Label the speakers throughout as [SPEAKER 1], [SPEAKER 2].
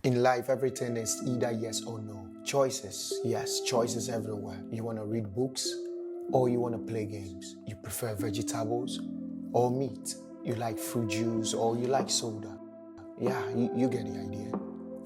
[SPEAKER 1] In life, everything is either yes or no. Choices, yes, choices everywhere. You want to read books or you want to play games. You prefer vegetables or meat. You like fruit juice or you like soda. Yeah, you get the idea.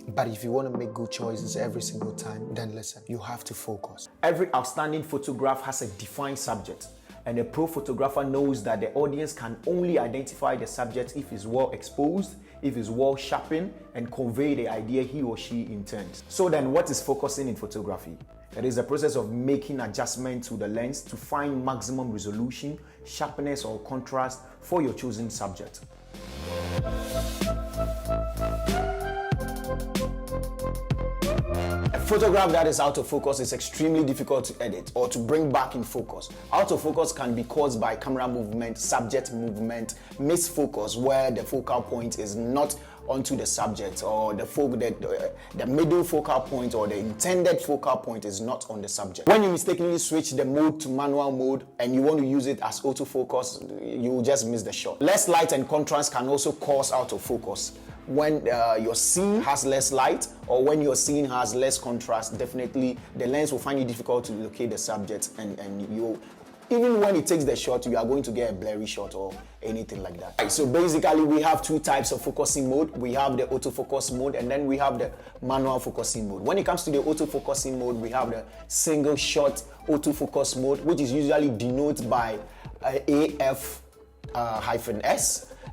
[SPEAKER 1] But if you want to make good choices every single time, then listen, you have to focus.
[SPEAKER 2] Every outstanding photograph has a defined subject, and a pro photographer knows that the audience can only identify the subject if it's well exposed, if it's well sharpened, and convey the idea he or she intends. So then, what is focusing in photography? It is the process of making adjustments to the lens to find maximum resolution, sharpness, or contrast for your chosen subject. A photograph that is out of focus is extremely difficult to edit or to bring back in focus. Out of focus can be caused by camera movement, subject movement, misfocus where the focal point is not onto the subject, or the middle focal point or the intended focal point is not on the subject. When you mistakenly switch the mode to manual mode and you want to use it as autofocus, you will just miss the shot. Less light and contrast can also cause out of focus. When your scene has less light or when your scene has less contrast, definitely the lens will find it difficult to locate the subject, and you, even when it takes the shot, you are going to get a blurry shot or anything like that. Right, so basically we have two types of focusing mode. We have the autofocus mode and then we have the manual focusing mode. When it comes to the autofocusing mode, we have the single shot autofocus mode, which is usually denoted by AF-S.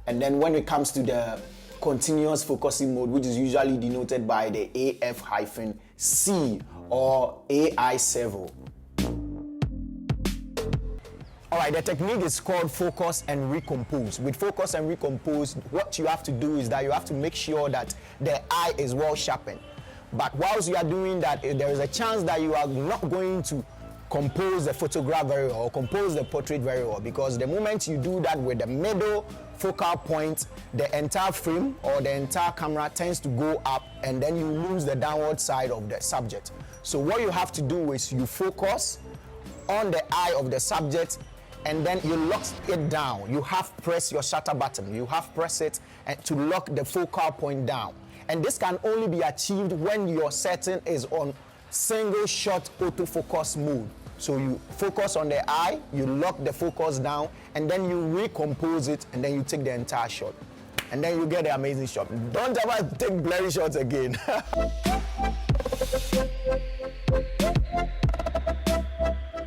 [SPEAKER 2] And then when it comes to the continuous focusing mode, which is usually denoted by the AF-C or AI servo. Alright, the technique is called focus and recompose. With focus and recompose, what you have to do is that you have to make sure that the eye is well sharpened. But whilst you are doing that, there is a chance that you are not going to compose the photograph very well or compose the portrait very well, because the moment you do that with the middle focal point, the entire frame or the entire camera tends to go up and then you lose the downward side of the subject. So what you have to do is you focus on the eye of the subject and then you lock it down. You have press your shutter button. You have press it to lock the focal point down. And this can only be achieved when your setting is on single shot autofocus mode. So you focus on the eye, you lock the focus down, and then you recompose it, and then you take the entire shot. And then you get the amazing shot. Don't ever take blurry shots again.